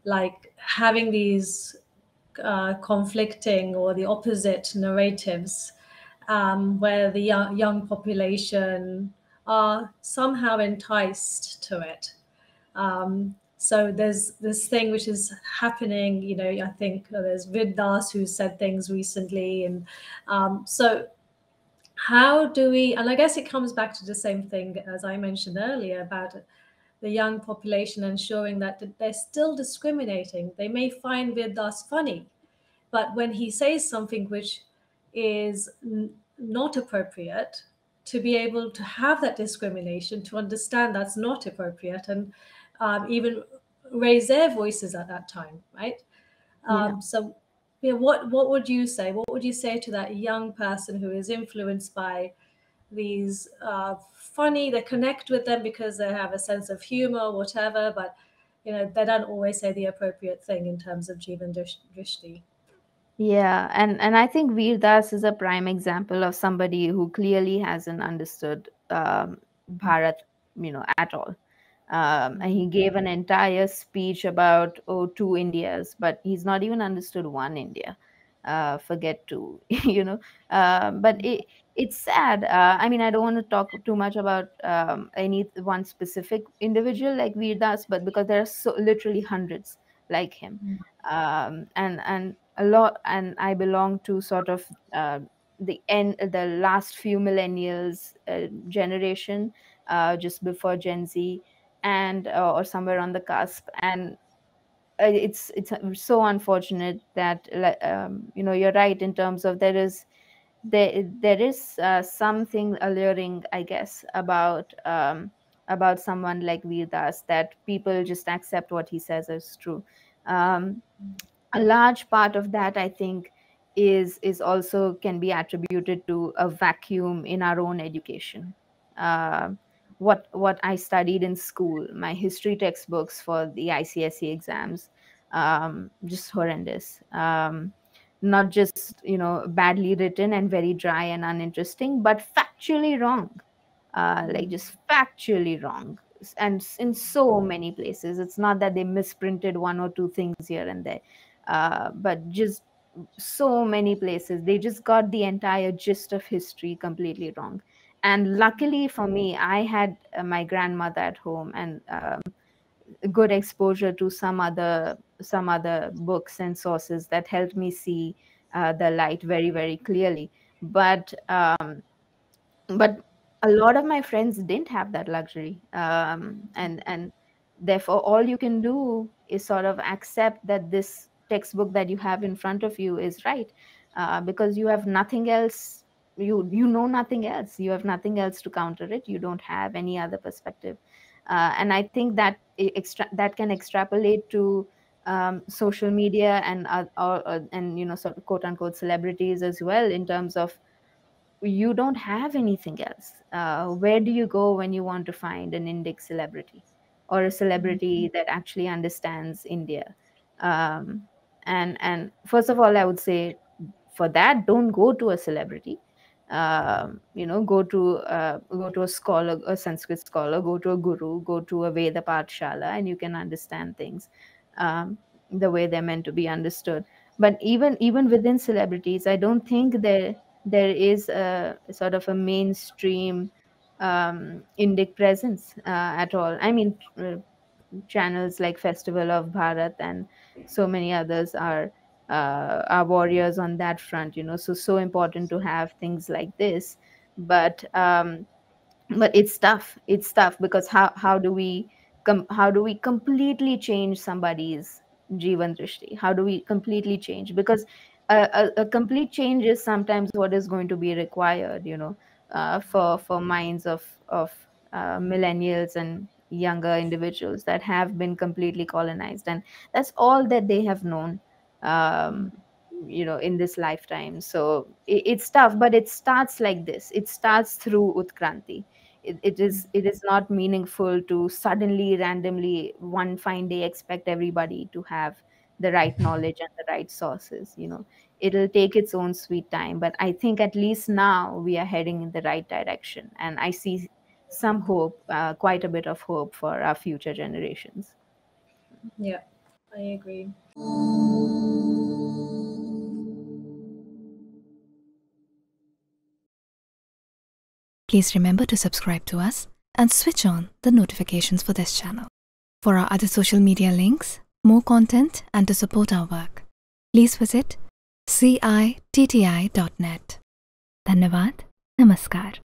like having these conflicting or the opposite narratives, where the young population are somehow enticed to it. So there's this thing which is happening, I think there's Viddas who said things recently. And so how do we, and I guess it comes back to the same thing as I mentioned earlier about the young population, ensuring that they're still discriminating. They may find Viddas funny, but when he says something which is not appropriate, to be able to have that discrimination, to understand that's not appropriate, and even raise their voices at that time, right? Yeah. So, what would you say? What would you say to that young person who is influenced by these funny? They connect with them because they have a sense of humor, whatever, but they don't always say the appropriate thing in terms of Jivan Drishti. Yeah, and I think Veer Das is a prime example of somebody who clearly hasn't understood Bharat, at all. And he gave an entire speech about, oh, two Indias, but he's not even understood one India. Forget two, But it's sad. I mean, I don't want to talk too much about any one specific individual like Veer Das, but because there are so literally hundreds like him, and a lot, and I belong to sort of the last few millennials generation, just before Gen Z, and or somewhere on the cusp. And it's so unfortunate that you're right in terms of there is something alluring, I guess, about someone like Vedas, that people just accept what he says as true. um, a large part of that, I think, is also can be attributed to a vacuum in our own education. uh, what I studied in school, my history textbooks for the ICSE exams, just horrendous. Not just badly written and very dry and uninteresting, but factually wrong. Like just factually wrong. And in so many places, it's not that they misprinted one or two things here and there, but just so many places they just got the entire gist of history completely wrong. And luckily for me, I had my grandmother at home, and good exposure to some other books and sources that helped me see the light very, very clearly. But a lot of my friends didn't have that luxury, and therefore all you can do is sort of accept that this textbook that you have in front of you is right, because you have nothing else. You know nothing else. You have nothing else to counter it. You don't have any other perspective. And I think that that can extrapolate to social media and and sort of quote unquote celebrities as well, in terms of you don't have anything else. Where do you go when you want to find an Indic celebrity, or a celebrity that actually understands India? Um, and first of all, I would say, for that, don't go to a celebrity. Go to a scholar, a Sanskrit scholar, go to a guru, go to a Veda Pathshala, and you can understand things um, the way they're meant to be understood. But even within celebrities, I don't think there is a sort of a mainstream Indic presence at all. I mean, channels like Festival of Bharat and so many others are warriors on that front. So important to have things like this, but it's tough. It's tough because how do we completely change somebody's Jivan Drishti? How do we completely change? Because a complete change is sometimes what is going to be required, for minds of millennials and younger individuals that have been completely colonized, and that's all that they have known, um, in this lifetime. So it's tough, but it starts like this. It starts through Utkranti. It is not meaningful to suddenly, randomly, one fine day expect everybody to have the right knowledge and the right sources. It'll take its own sweet time, but I think at least now we are heading in the right direction, and I see some hope, quite a bit of hope for our future generations. Yeah. I agree. Please remember to subscribe to us and switch on the notifications for this channel. For our other social media links, more content, and to support our work, please visit citti.net. Dhanyavad. Namaskar.